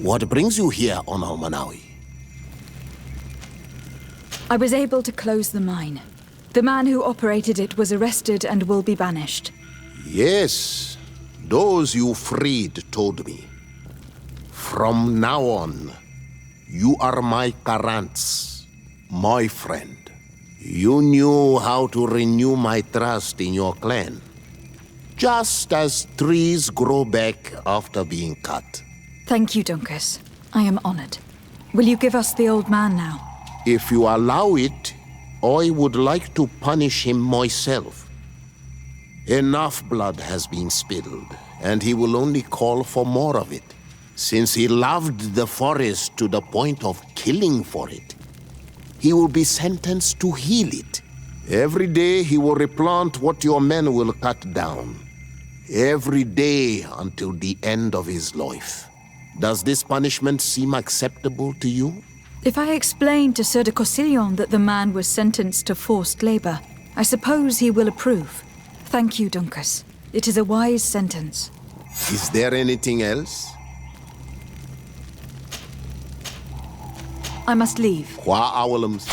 What brings you here on Almanawi? I was able to close the mine. The man who operated it was arrested and will be banished. Yes, those you freed told me. From now on, you are my Karants, my friend. You knew how to renew my trust in your clan. Just as trees grow back after being cut. Thank you, Dunkus. I am honored. Will you give us the old man now? If you allow it, I would like to punish him myself. Enough blood has been spilled, and he will only call for more of it, since he loved the forest to the point of killing for it. He will be sentenced to heal it. Every day he will replant what your men will cut down. Every day until the end of his life. Does this punishment seem acceptable to you? If I explain to Sir de Cossillon that the man was sentenced to forced labor, I suppose he will approve. Thank you, Dunkus. It is a wise sentence. Is there anything else? I must leave. Qua awalums.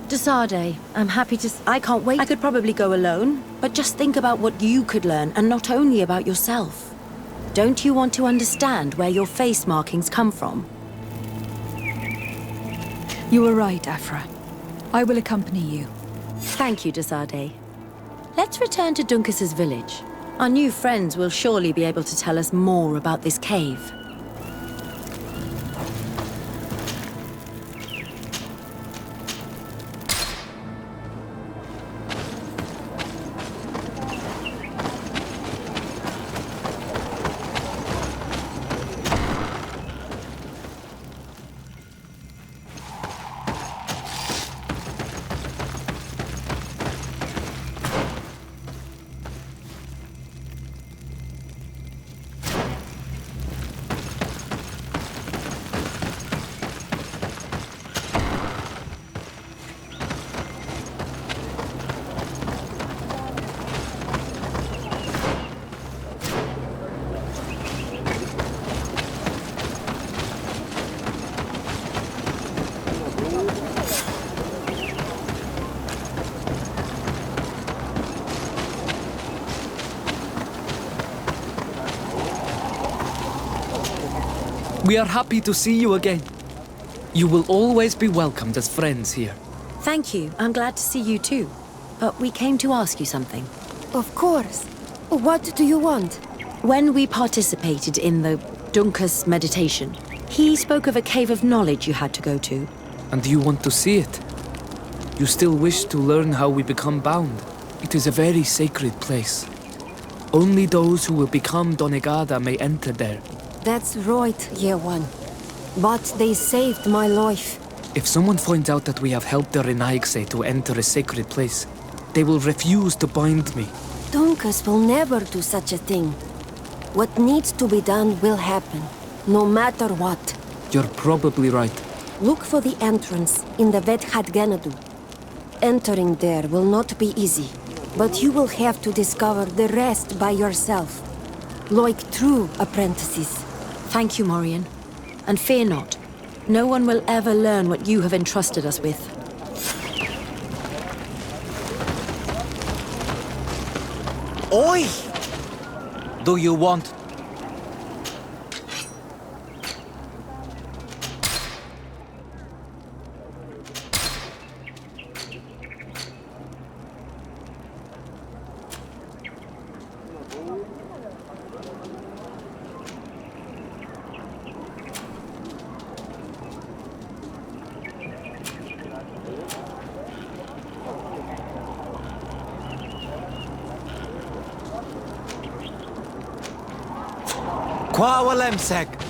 Desade, I'm happy to... I can't wait. I could probably go alone, but just think about what you could learn, and not only about yourself. Don't you want to understand where your face markings come from? You were right, Afra. I will accompany you. Thank you, Desade. Let's return to Dunkus's village. Our new friends will surely be able to tell us more about this cave. We are happy to see you again. You will always be welcomed as friends here. Thank you. I'm glad to see you too. But we came to ask you something. Of course. What do you want? When we participated in the Dunkus meditation, he spoke of a cave of knowledge you had to go to. And you want to see it? You still wish to learn how we become bound? It is a very sacred place. Only those who will become Donegada may enter there. That's right, Year One. But they saved my life. If someone finds out that we have helped the Renaigse to enter a sacred place, they will refuse to bind me. Dunkus will never do such a thing. What needs to be done will happen. no matter what. You're probably right. Look for the entrance in the Vedhat Ganadu. Entering there will not be easy, but you will have to discover the rest by yourself. Like true apprentices. Thank you, Morian. And fear not. No one will ever learn what you have entrusted us with. Oi! Do you want... Kwawalemsek!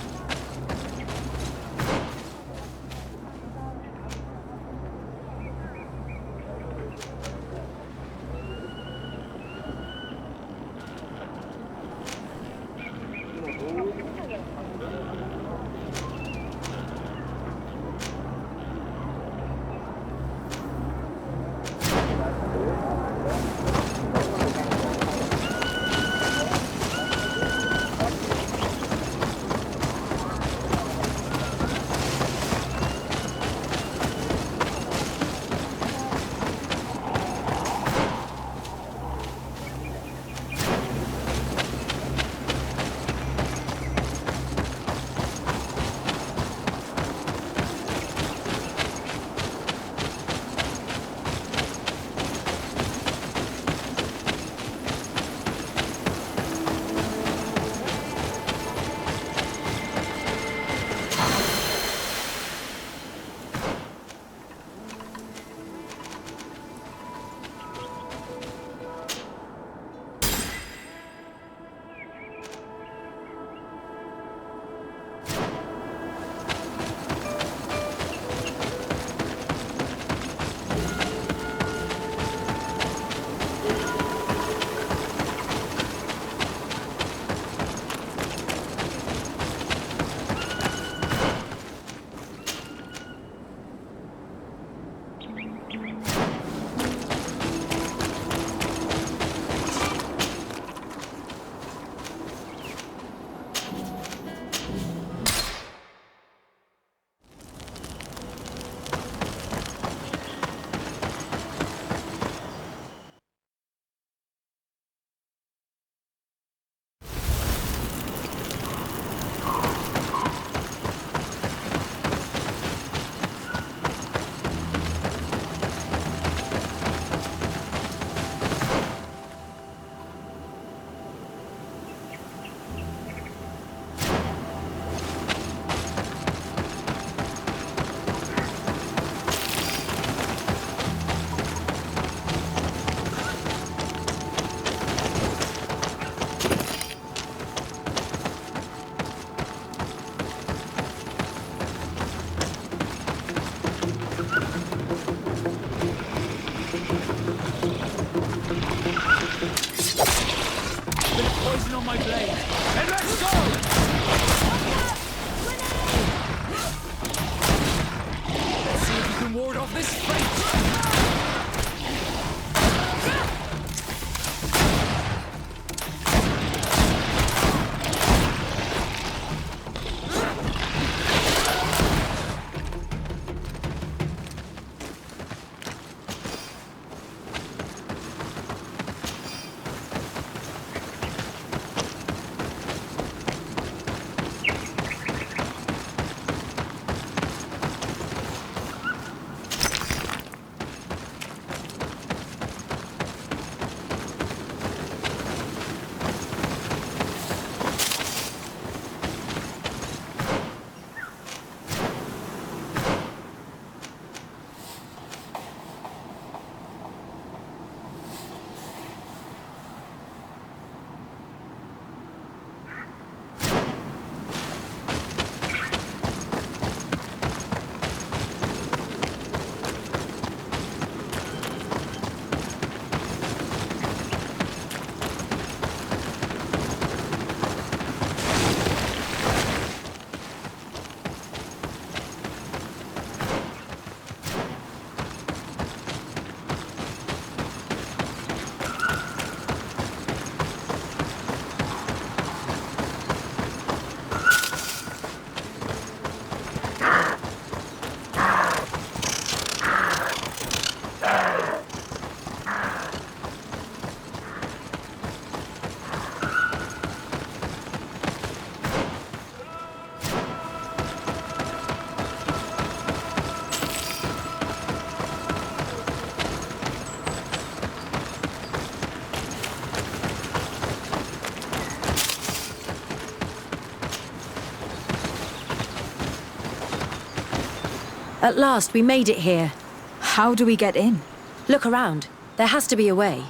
At last, we made it here. How do we get in? Look around. There has to be a way.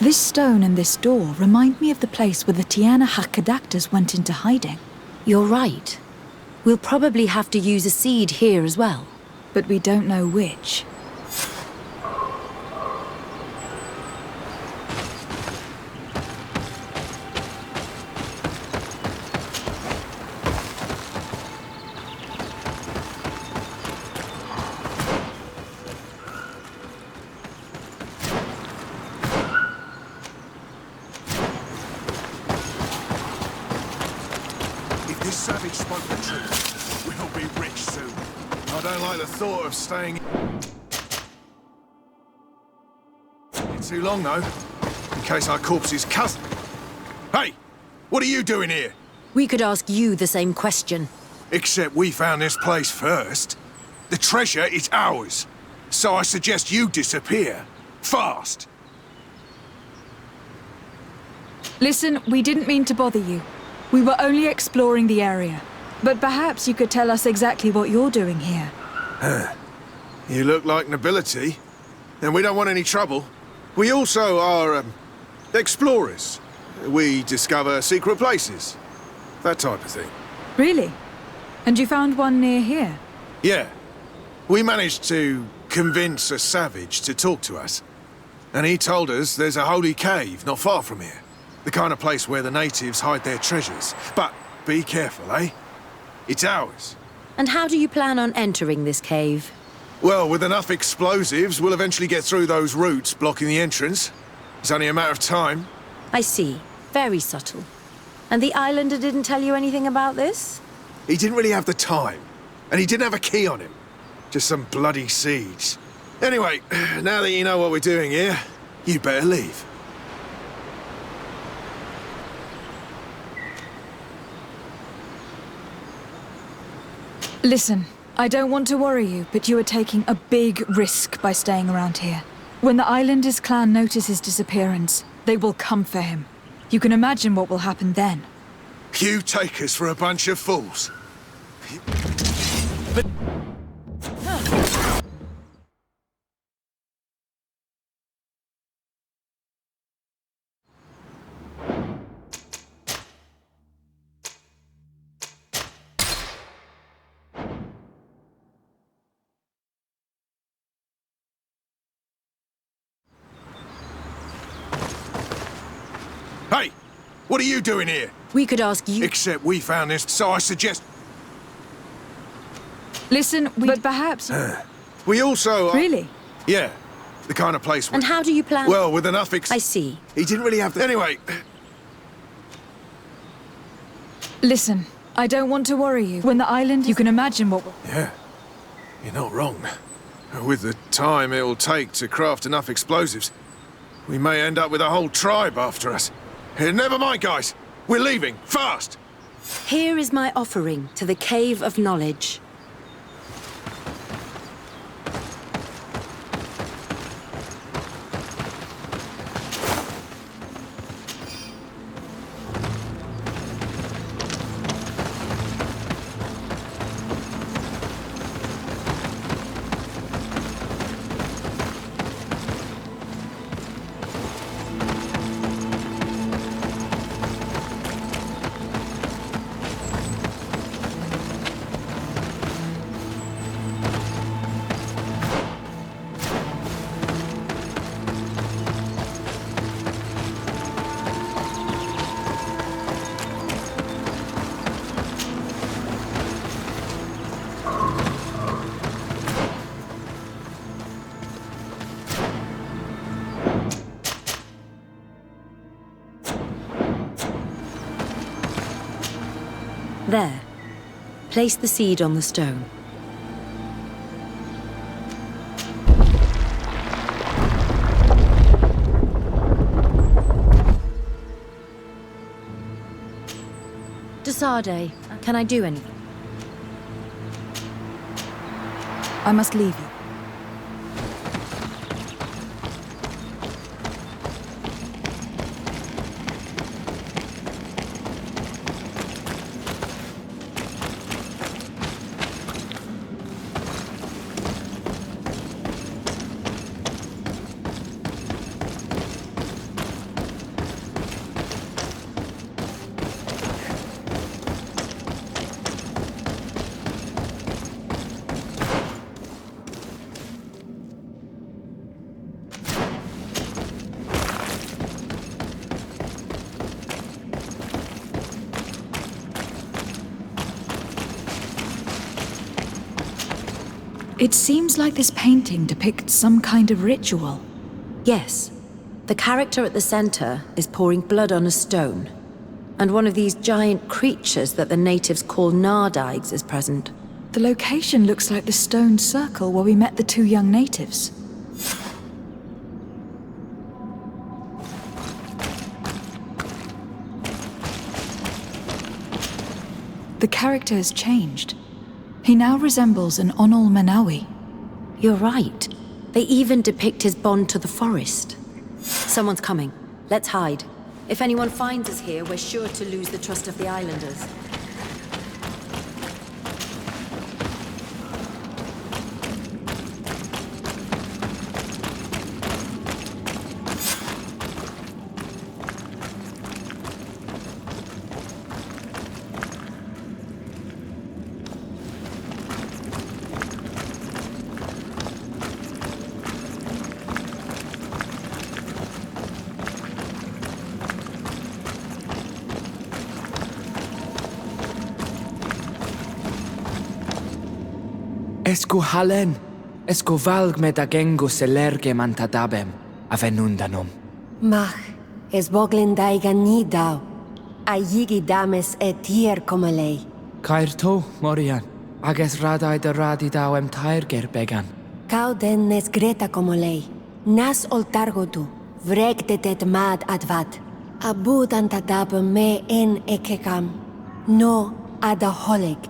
This stone and this door remind me of the place where the Tiana Hackadactors went into hiding. You're right. We'll probably have to use a seed here as well. But we don't know which. This savage spoke the truth. We'll be rich soon. I don't like the thought of staying in too long, though. In case our corpse's cousin. Hey! What are you doing here? We could ask you the same question. Except we found this place first. The treasure is ours. So I suggest you disappear. Fast! Listen, we didn't mean to bother you. We were only exploring the area. But perhaps you could tell us exactly what you're doing here. You look like nobility. And we don't want any trouble. We also are, explorers. We discover secret places. That type of thing. Really? And you found one near here? Yeah. We managed to convince a savage to talk to us. And he told us there's a holy cave not far from here. The kind of place where the natives hide their treasures. But be careful, eh? It's ours. And how do you plan on entering this cave? Well, with enough explosives, we'll eventually get through those roots blocking the entrance. It's only a matter of time. I see. Very subtle. And the islander didn't tell you anything about this? He didn't really have the time. And he didn't have a key on him. Just some bloody seeds. Anyway, now that you know what we're doing here, you'd better leave. Listen, I don't want to worry you, but you are taking a big risk by staying around here. When the Islanders clan notice his disappearance, they will come for him. You can imagine what will happen then. You take us for a bunch of fools. Hey! What are you doing here? We could ask you... Except we found this, so I suggest... Listen, but perhaps... We also... Really? Yeah. The kind of place... And how do you plan... Well, with enough I see. He didn't really have the... Anyway... Listen, I don't want to worry you. When the island... You can imagine what... Yeah. You're not wrong. With the time it'll take to craft enough explosives, we may end up with a whole tribe after us. Never mind, guys. We're leaving. Fast! Here is my offering to the Cave of Knowledge. There. Place the seed on the stone. Desade, can I do anything? I must leave you. It seems like this painting depicts some kind of ritual. Yes. The character at the center is pouring blood on a stone. And one of these giant creatures that the natives call Nardigs is present. The location looks like the stone circle where we met the two young natives. The character has changed. He now resembles an Onul Manawi. You're right. They even depict his bond to the forest. Someone's coming. Let's hide. If anyone finds us here, we're sure to lose the trust of the islanders. Esco halen, esco valg med agengo selerge mantadabem, avenundanum. Mach, es boglin daigan ni dau. A yigi dames etier comelei. Cair to, Morian, ages radai de radidau tairger began. Cau den nes greta comelei. Nas oltargotu, vregdetet mad advat. Abud antadab me en ekekam. No adaholeg.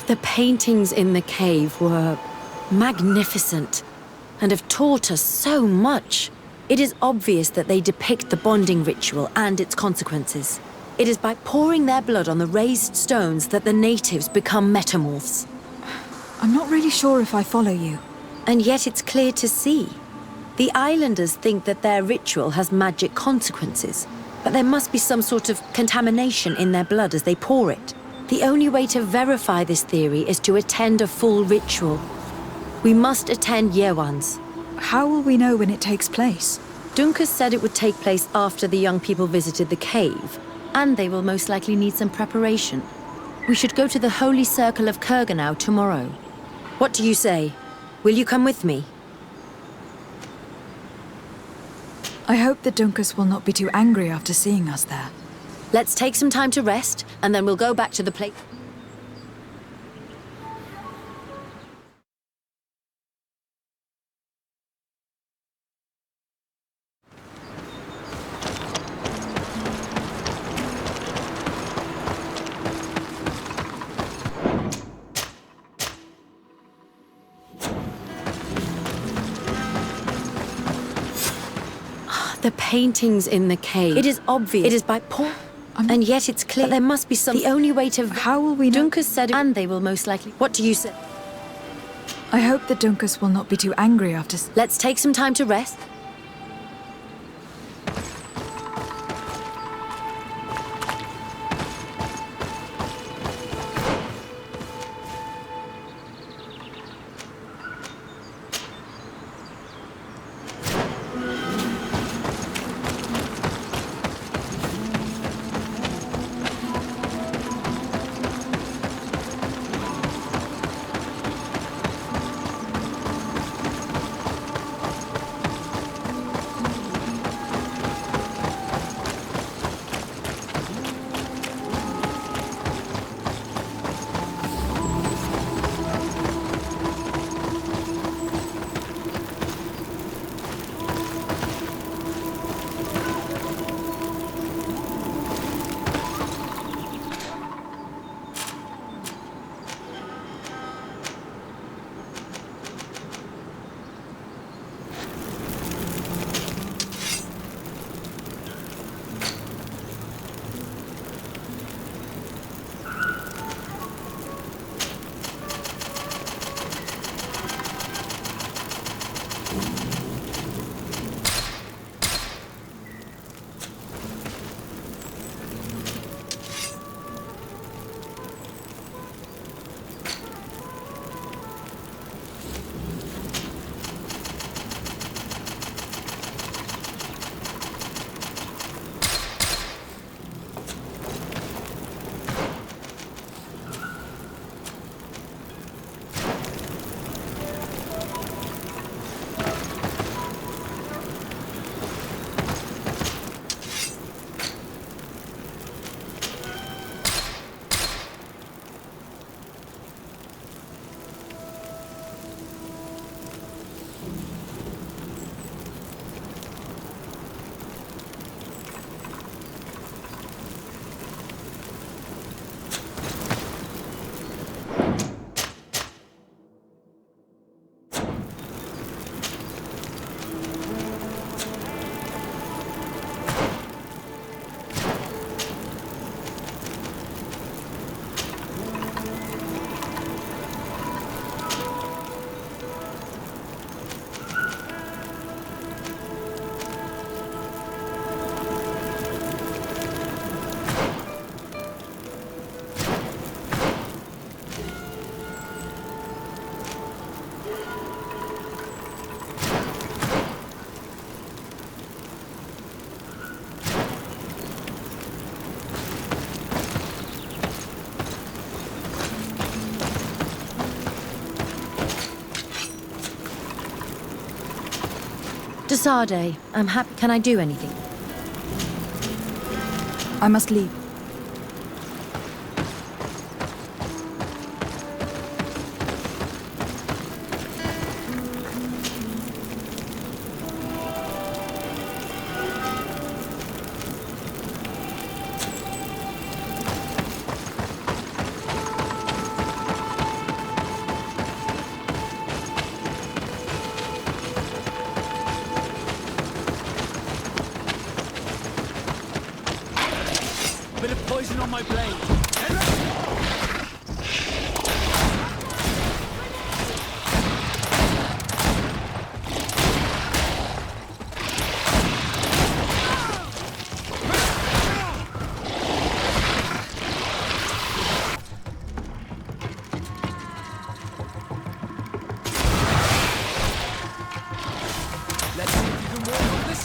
The paintings in the cave were magnificent and have taught us so much. It is obvious that they depict the bonding ritual and its consequences. It is by pouring their blood on the raised stones that the natives become metamorphs. I'm not really sure if I follow you. And yet it's clear to see. The islanders think that their ritual has magic consequences, but there must be some sort of contamination in their blood as they pour it. The only way to verify this theory is to attend a full ritual. We must attend Yewan's. How will we know when it takes place? Dunkus said it would take place after the young people visited the cave, and they will most likely need some preparation. We should go to the Holy Circle of Kurganau tomorrow. What do you say? Will you come with me? I hope that Dunkus will not be too angry after seeing us there. Let's take some time to rest, and then we'll go back to the place. The paintings in the cave. It is obvious. It is by Paul. And yet it's clear that there must be some... The only way to... How will we know? Dunkus said... And they will most likely... What do you say? I hope that Dunkus will not be too angry after... Let's take some time to rest. Desade, I'm happy. Can I do anything? I must leave. Bit of poison on my blade. Let's see if you can walk on this.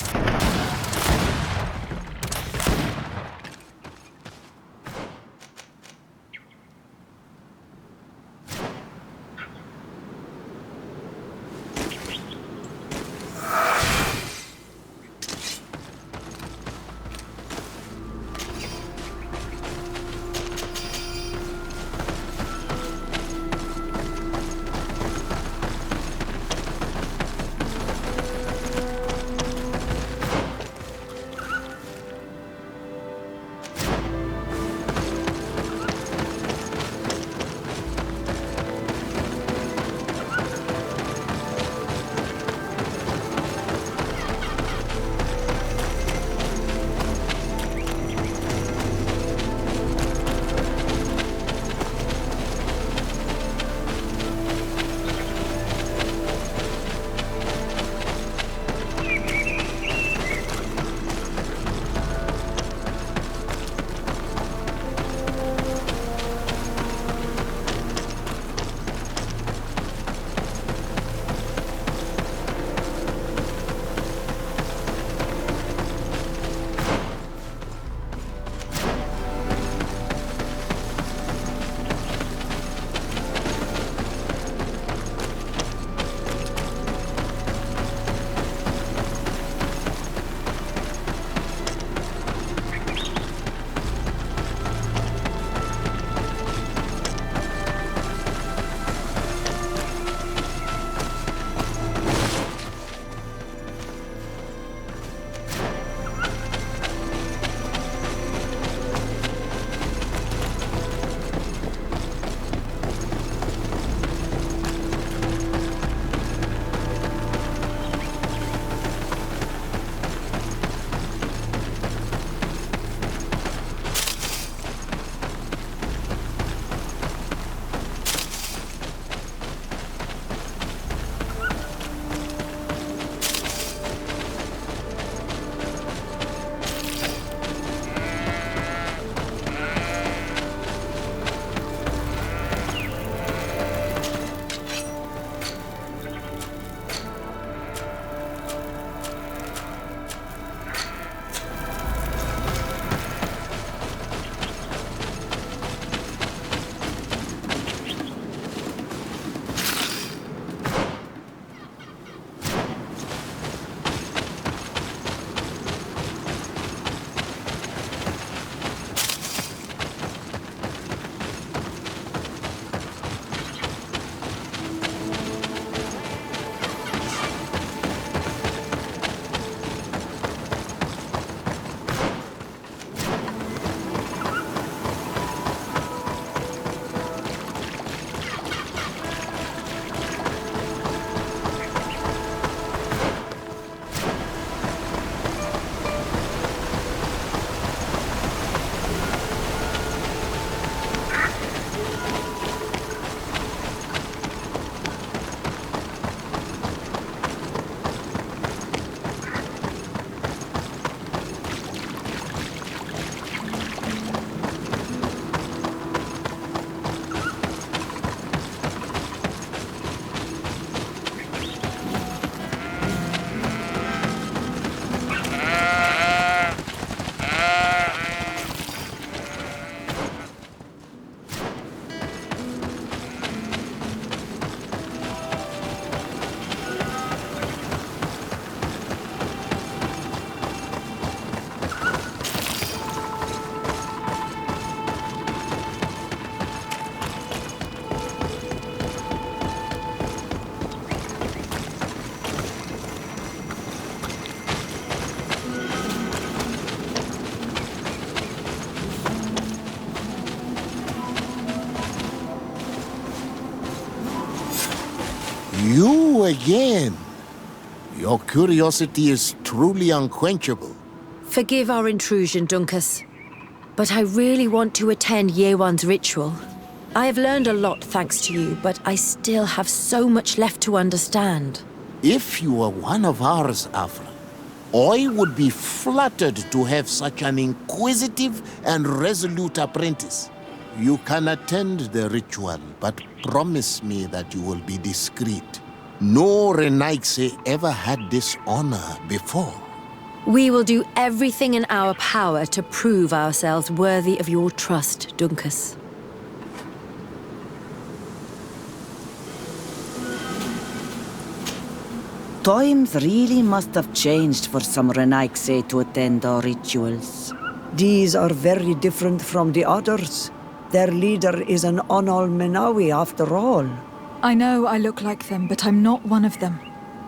You again. Your curiosity is truly unquenchable. Forgive our intrusion, Dunkus. But I really want to attend Yewan's ritual. I have learned a lot thanks to you, but I still have so much left to understand. If you were one of ours, Afra, I would be flattered to have such an inquisitive and resolute apprentice. You can attend the ritual, but promise me that you will be discreet. No Renaigse ever had this honor before. We will do everything in our power to prove ourselves worthy of your trust, Dunkus. Times really must have changed for some Renaigse to attend our rituals. These are very different from the others. Their leader is an Onol Menawi after all. I know I look like them, but I'm not one of them.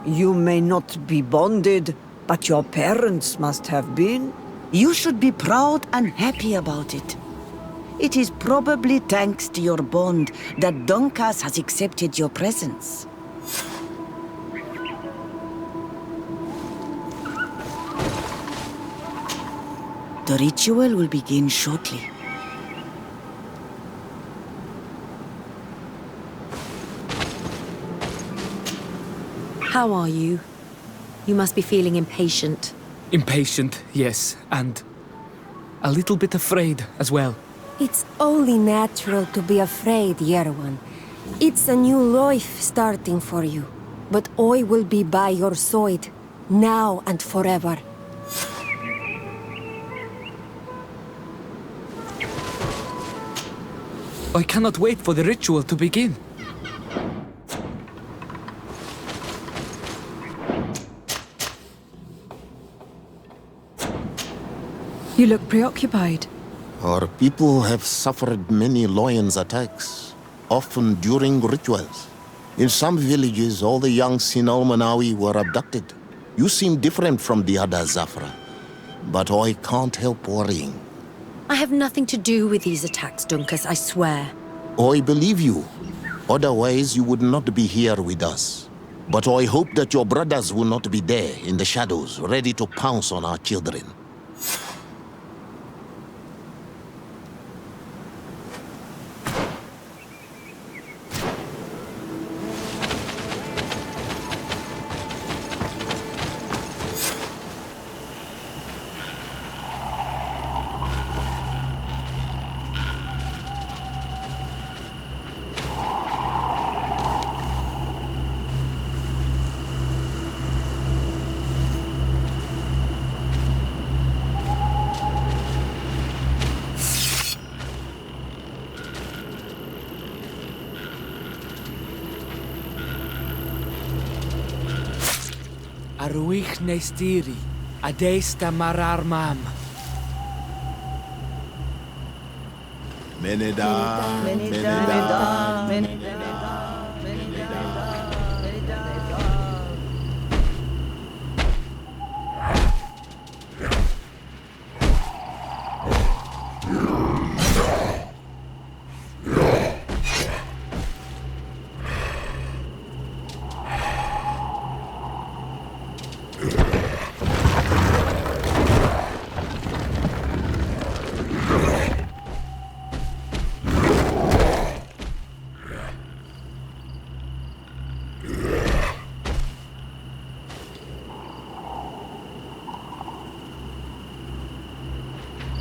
You may not be bonded, but your parents must have been. You should be proud and happy about it. It is probably thanks to your bond that Dunkas has accepted your presence. The ritual will begin shortly. How are you? You must be feeling impatient. Impatient, yes, and a little bit afraid as well. It's only natural to be afraid, Yerwan. It's a new life starting for you. But I will be by your side, now and forever. I cannot wait for the ritual to begin. You look preoccupied. Our people have suffered many lions' attacks, often during rituals. In some villages, all the young Sinalmanawi were abducted. You seem different from the other Zafra, but I can't help worrying. I have nothing to do with these attacks, Dunkus, I swear. I believe you. Otherwise, you would not be here with us. But I hope that your brothers will not be there in the shadows, ready to pounce on our children. Aruich nestiri, adesta marar mam. Meneda, Meneda.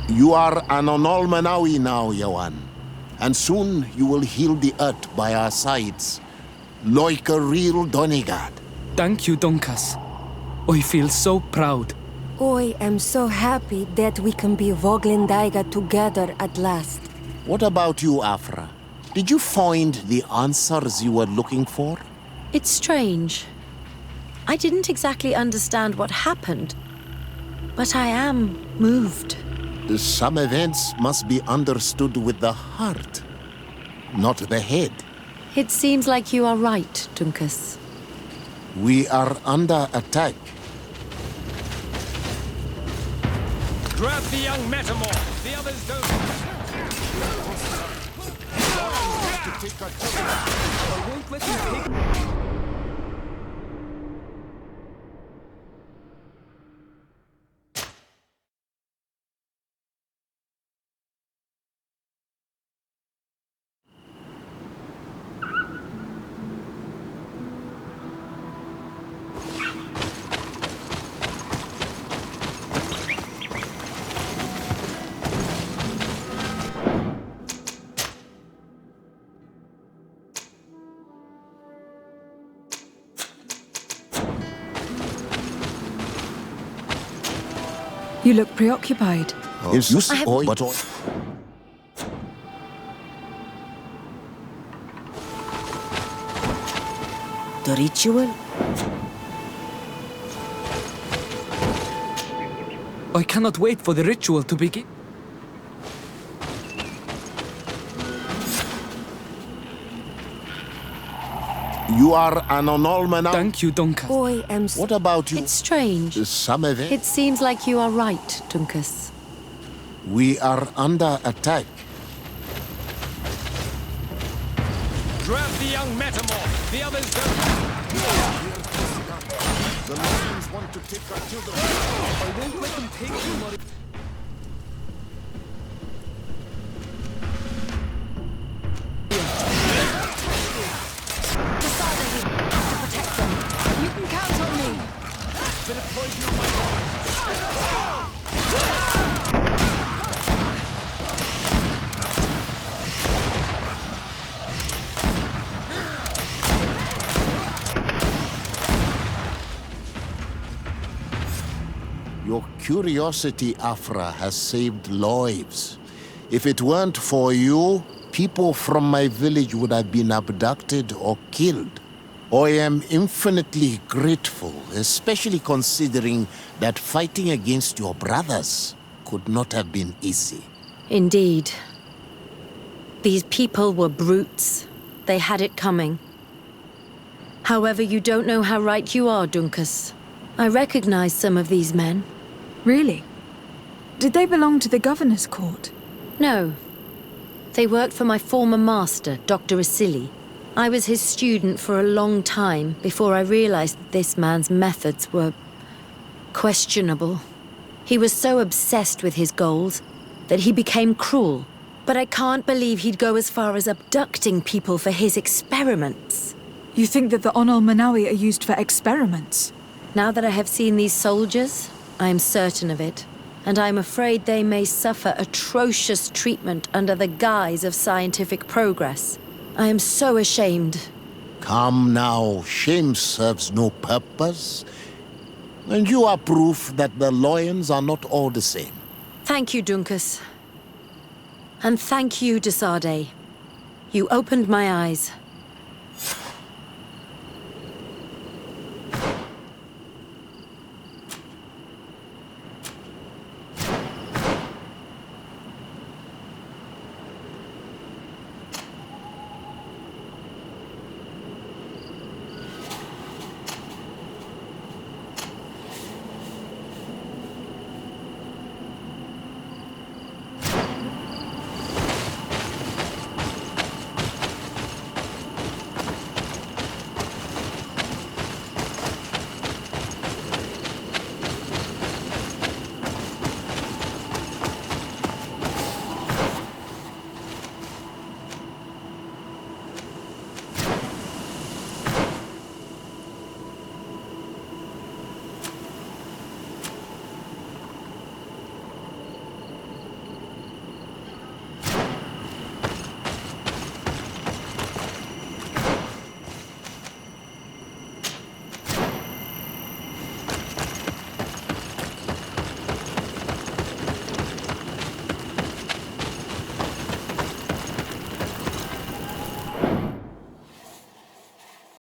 You are an Onolmanawi now, Yawan. And soon you will heal the earth by our sides, like a real Donegard. Thank you, Dunkas. I feel so proud. I am so happy that we can be Voglendaiga together at last. What about you, Afra? Did you find the answers you were looking for? It's strange. I didn't exactly understand what happened, but I am moved. Some events must be understood with the heart, not the head. It seems like you are right, Dunkus. We are under attack. Grab the young metamorph. The others don't. I won't let you take... You look preoccupied. Yes, I have- Oi, but The ritual? I cannot wait for the ritual to begin. you are an almanac. Thank you, Duncan. I am... What about you? It's strange. Some of it? It seems like you are right, Dunkus. We are under attack. Grab the young metamorph. The others don't. The Lions want to take our children. I won't let them take you, Mother. You can count on me. Your curiosity, Afra, has saved lives. If it weren't for you, people from my village would have been abducted or killed. I am infinitely grateful, especially considering that fighting against your brothers could not have been easy. Indeed. These people were brutes. They had it coming. However, you don't know how right you are, Dunkus. I recognize some of these men. Really? Did they belong to the governor's court? No. They worked for my former master, Dr. Asili. I was his student for a long time before I realized that this man's methods were questionable. He was so obsessed with his goals that he became cruel. But I can't believe he'd go as far as abducting people for his experiments. You think that the Onol Manawi are used for experiments? Now that I have seen these soldiers, I am certain of it. And I'm afraid they may suffer atrocious treatment under the guise of scientific progress. I am so ashamed. Come now, shame serves no purpose. And you are proof that the lions are not all the same. Thank you, Dunkus. And thank you, Desade. You opened my eyes.